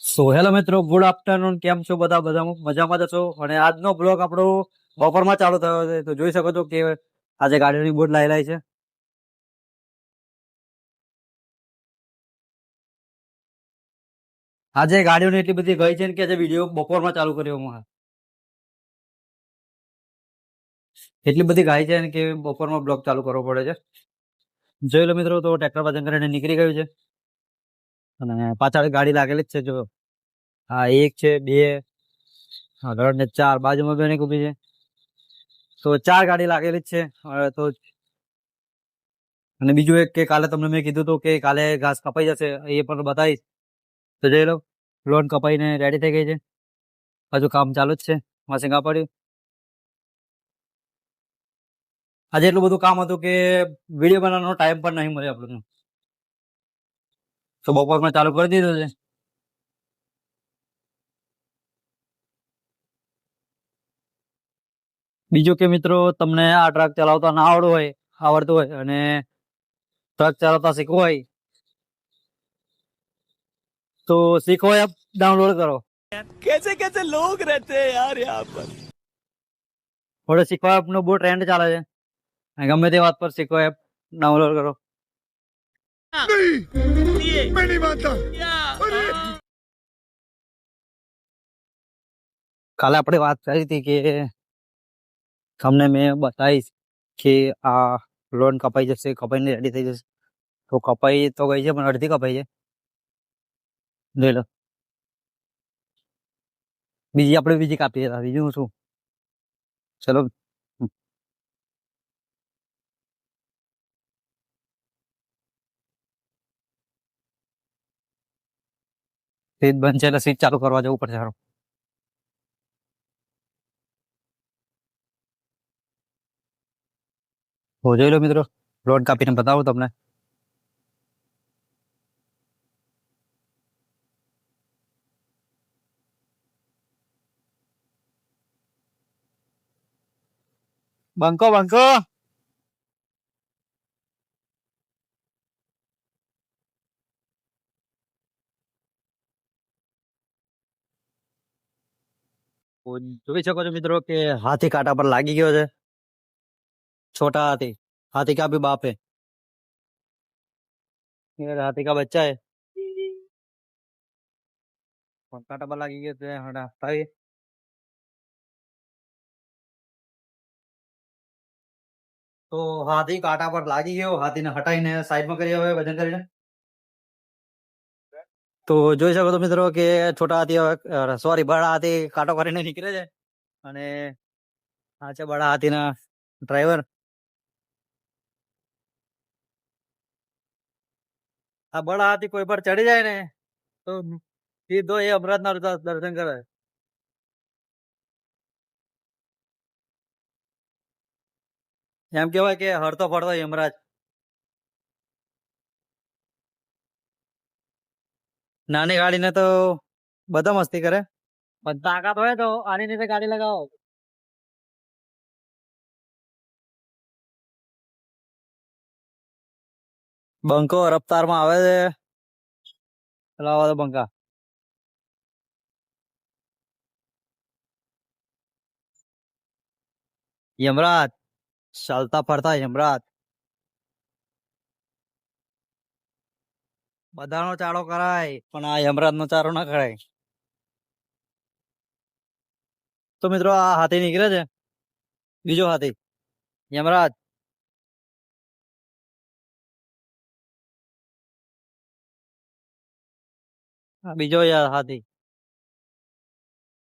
So hello મિત્રો, good afternoon. કેમ છો બધા? બધા મજામાં જ છો? અને આજનો બ્લોગ આપણો બપોરમાં ચાલુ થયો છે. તો જોઈ શકો છો કે આજે ગાડીઓની બોટ લાયેલા છે. આજે ગાડીઓની એટલી બધી ગઈ છે ને કે આજે વિડીયો બપોરમાં ચાલુ કર્યો હું. એટલી બધી ગાય છે ને કે બપોરમાં બ્લોગ ચાલુ કરવો પડે છે. જોઈ લો મિત્રો, તો ટ્રેક્ટર વજન કરીને નીકળી ગયું છે અને પાછળ ગાડી લાગેલી જ છે. જો હા, એક છે, બે, ત્રણ ને ચાર, બાજુમાં બેને ઉભી છે. તો ચાર ગાડી લાગેલી જ છે. તો અને બીજું એક કે કાલે તમને મેં કીધું હતું કે કાલે ઘાસ કપાઈ જશે, એ પણ બતાવીશ. તો જોઈ લો, લોન કપાઈને રેડી થઈ ગઈ છે. હજુ કામ ચાલુ જ છે. મશીન કાપડ્યું. આજે એટલું બધું કામ હતું કે વિડીયો બનાવવાનો ટાઈમ પણ નહીં મળે આપણને. તો બપોરમાં ચાલુ કરી દીધું છે. બીજું કે મિત્રો, તમને આ ટ્રક ચલાવતા ના આવડતું હોય અને ટ્રક ચલાવતા શીખવું હોય તો શીખો એપ ડાઉનલોડ કરો. कैसे कैसे लोग रहते हैं यार यहाँ पर। થોડે શીખવા એપ નો બહુ ટ્રેન્ડ ચાલે છે. ગમે તે વાત પર શીખો એપ ડાઉનલોડ કરો. मैं नहीं मानता। કાલે આપણે વાત કરી હતી કે તમને મેં બતાવીશ કે આ લોન કપાઈ જશે, કપાઈને રેડી થઈ જશે. તો કપાઈ તો ગઈ છે પણ અડધી કપાઈ છે. જોઈ લો, બીજી કાપી હતા. બીજું શું, ચલો. સીટ બંધ છે એટલે સીટ ચાલુ કરવા જવું પડશે. સારું, તો જોઈ લો મિત્રો, લોન કાપીને બતાવું તમને. બંકો બંકો જોઈ શકો છો મિત્રો કે હાથી કાંટા પર લાગી ગયો છે. छोटा हाथी, हाथी का भी बाप है. ये हाथी का बच्चा है. કાંટા પર લાગી ગયો છે. હટાવી. તો હાથી કાંટા પર લાગી ગયો. હાથીને હટાવીને સાઈડમાં કરી હવે વજન કરીને. તો જોઈ શકો છો મિત્રો કે છોટા હાથી હવે સોરી બડા હાથી કાંટો કરીને નીકળે છે. અને આ છે બડા હાથીના ડ્રાઈવર. આ બડા હાથી કોઈ પર ચડી જાય ને તો સીધો એ અમરનાથના દર્શન કરે. એમ કેવાય કે હરતો ફરતો યમરાજ. નાની ગાડીને તો બધા મસ્તી કરે, પણ તાકાત હોય તો આની નીચે ગાડી લગાવો. બંકો રફતારમાં આવે છે. ચલાવવા દો બંકા. યમરાજ, ચાલતા ફરતા યમરાજ. બધાનો ચાળો કરાય પણ આ યમરાજ નો ચારો ના કરાય. તો મિત્રો, આ હાથી નીકળે છે. બીજો હાથી યમરાજ. બીજો હાથી,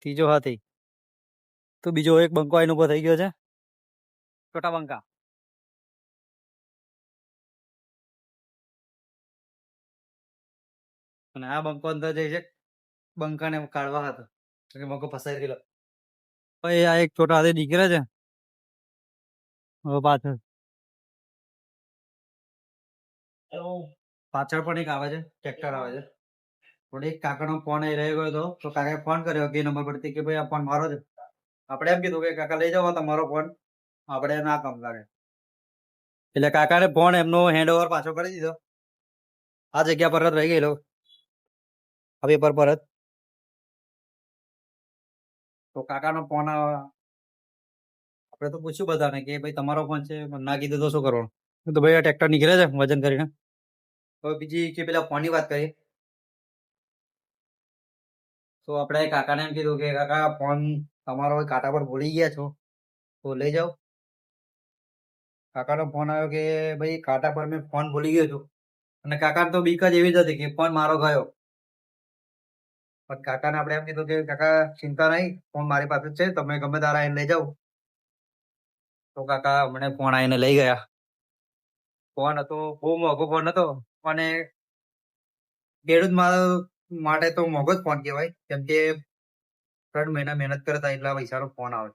ત્રીજો હાથી. તો બીજો એક બંકો આઈને ઉભો થઈ ગયો છે. છોટા બંકા. અને આ બંકો અંદર જઈ છે. બંકાને કાઢવા હતો એટલે બંકો ફસાઈ ગયેલો. ભાઈ આ એક છોટા હાથી નીકળે છે. હવે પાછળ પાછળ પણ એક આવે છે, ટ્રેક્ટર આવે છે. પણ એક કાકાનો ફોન આવી રહ્યો હતો તો કાકાએ ફોન કર્યો કે નંબર પરથી કે ભાઈ આ ફોન મારો છે. આપણે એમ કીધું કે કાકા લઈ જાઓ તમારો ફોન, આપણે ના કામ લાગે. એટલે કાકાને ફોન એમનો હેન્ડ ઓવર પાછો કરી દીધો. આ જગ્યા પર જ રહી ગયેલો. આ પેપર પર જ તો કાકાનો ફોન આપણે તો પૂછ્યું બધાને કે ભાઈ તમારો ફોન છે પણ ના કીધું તો શું કરવાનું. તો ભાઈ આ ટ્રેક્ટર નીકળે છે વજન કરીને. હવે બીજી કે પેલા ફોનની વાત કરીએ તો આપણે કાકાને એમ કીધું કે કાકા ફોન તમારો કાંટા પર ભૂલી ગયા છો તો લઈ જાઓ. કાકાનો ફોન આવ્યો કે ભાઈ કાંટા પર મેં ફોન ભૂલી ગયો છું. અને કાકાને તો બીક જ એવી જ હતી કે ફોન મારો ગયો. પણ કાકાને આપણે એમ કીધું કે કાકા ચિંતા નહીં, ફોન મારી પાસે છે, તમે ગમે તારા એને લઈ જાઓ. તો કાકા મને ફોન આવીને લઈ ગયા. ફોન હતો બહુ મોંઘો ફોન હતો અને ખેડૂત માટે તો મોંઘો જ ફોન કહેવાય, કેમ કે 3 મહિના મહેનત કરતા એટલા પૈસાનો ફોન આવે.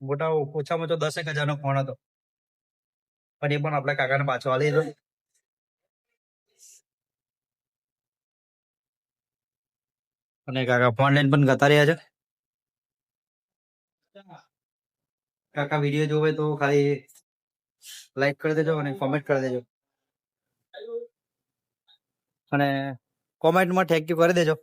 મોટા ઓછામાં ઓછો 10,000 નો ફોન હતો, પણ એ પણ આપણે કાકાને પાછો આલી દીધો. અને કાકા ફોન લઈને પણ જતા રહ્યા છે. કાકા વિડીયો જોવે તો ખાલી લાઈક કરી દેજો અને કોમેન્ટ કરી દેજો અને કોમેન્ટમાં થેન્ક યુ કરી દેજો.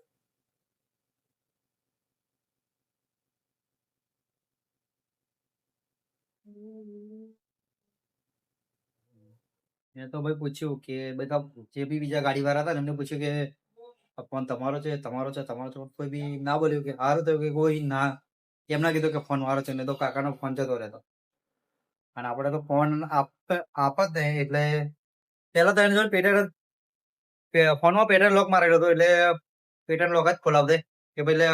મેં તો ભાઈ પૂછ્યું કે બધા જે બી બીજા ગાડી વાળા હતા ને એમને પૂછ્યું કે આ ફોન તમારો છે, તમારો છે, તમારો છે. કોઈ બી ના બોલ્યું કે સારું થયું કે કોઈ ના એમ ના કીધું કે ફોન મારો છે, ને તો કાકાનો ફોન જતો રહેતો. અને આપણે તો ફોન આપ જ નહીં એટલે પેલા તો એને જોડે ફોનમાં પેટર્ન લોક મારેલો હતો એટલે પેટર્ન લોક જ ખોલાવ દે કે ભાઈ લે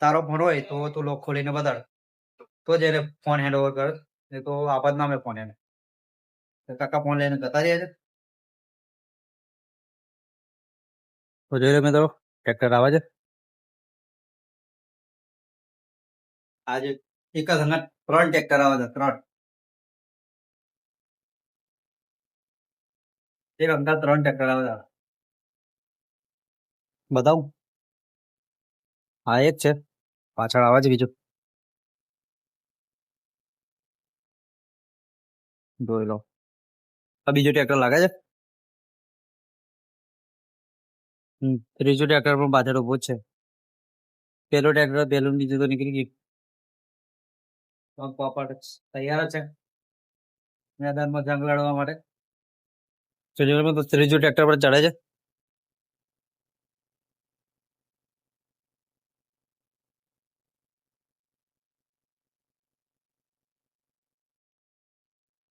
તારો ફોન હોય તો તું લોક ખોલીને બતાડ તો જ એને ફોન હેન્ડ ઓવર કર, નહીં તો આપ જ ના મેં ફોન એને. તો કાકા ફોન લઈને જતા રહ્યા છે. તો જોઈ લો મિત્રો ટ્રેક્ટર આવે છે આજે. એક જ હંગાત 3 ટ્રેક્ટર આવે છે, 3 એક હંગાત 3 ટ્રેક્ટર આવે છે. બતાવું હા એક છે, પાછળ આવે છે બીજું, જોઈ લો. આ બીજું ટ્રેક્ટર લાગે છે. ત્રીજું ટ્રેક્ટર પણ પાછળ ઉભું જ છે. પેલું ટ્રેક્ટર પેલું ને બીજું તો નીકળી ગયું. પોપટ તૈયાર જ છે મેદાનમાં જંગ લડવા માટે. તો ત્રીજું ટ્રેક્ટર પર ચડે છે.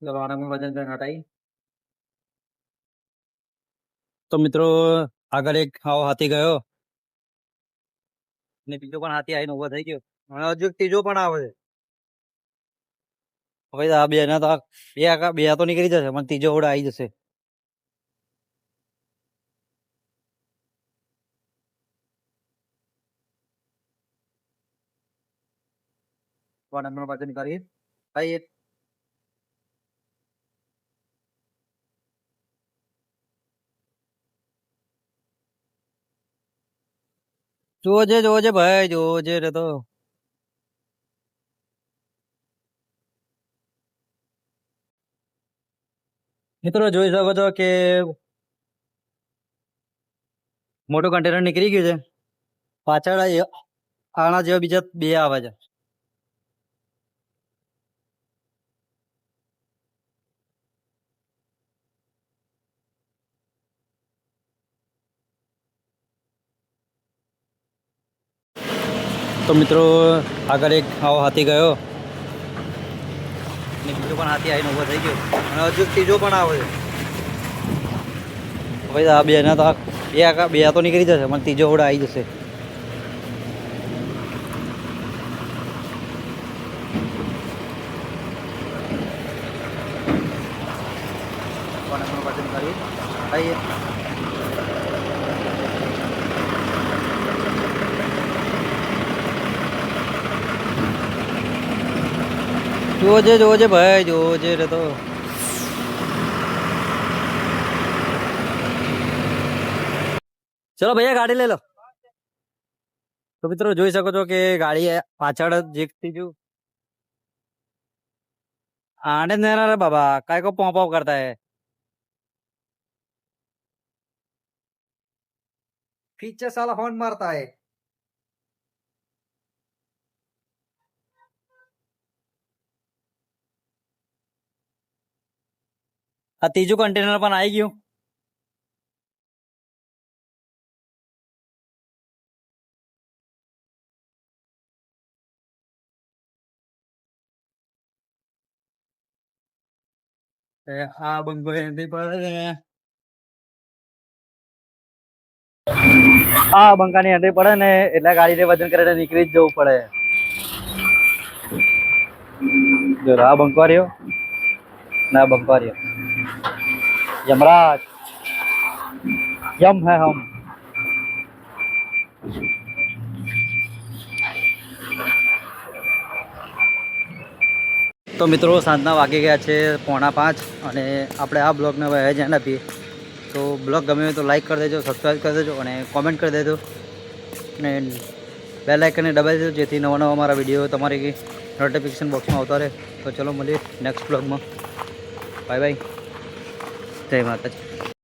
ચલો આને પણ વજન કરીને હટાવી. તો મિત્રો આગળ એક આવો હાથી ગયો ને બીજો પણ હાથી આવીને ઉભો થઈ ગયો. હવે હજુ એક ત્રીજો પણ આવે છે. હવે આ બે ના તો બે તો નીકળી જશે પણ ત્રીજો ઓડા આવી જશે. વજન કરીએ ભાઈ. જોજે ભાઈ જોજે રે. તો મિત્રો જોઈ શકો છો કે મોટું કન્ટેનર નીકળી ગયું છે. પાછળ આના જેવા બીજા 2 આવે છે. તો મિત્રો આગળ એક આવો હાથી ગયો ને બીજો પણ હાથી આવીને ઉભો થઈ ગયો અને હજુ ત્રીજો પણ આવે છે. ભાઈ આ બે ના તો બે તો નીકળી જશે પણ ત્રીજો ઓડા આવી જશે. વજન કરીએ આવીએ. જોજે ભાઈ જોજે રે. તો ચલો ભૈયા ગાડી લઈ લો. તો મિત્રો જોઈ શકો છો કે ગાડી પાછળ જે ત્રીજું આને જ બાબા काय को पॉप करता है. पीछे साला हॉर्न मारता है। આ ત્રીજું કન્ટેનર પણ આવી ગયું. આ બંકો એથી પડે છે. આ બંકાની એન્ટ્રી પડે ને એટલે ગાડીને વજન કરીને નીકળી જ જવું પડે. જો આ બંકો રહ્યો ના બંકો રહ્યો. यमराज यम है हम. તો મિત્રો સાંજના વાગી ગયા છે 4:45 અને આપણે આ બ્લોગને હવે ધ્યાન આપીએ. તો બ્લોગ ગમે હોય તો લાઈક કરી દેજો, સબસ્ક્રાઈબ કરી દેજો અને કોમેન્ટ કરી દેજો અને બેલ આઇકનને દબાવી દેજો જેથી નવા નવા મારા વિડીયો તમારી નોટિફિકેશન બોક્સમાં આવતા રહે. તો ચલો મળીએ નેક્સ્ટ બ્લોગમાં. Bye bye. જય માતાજી.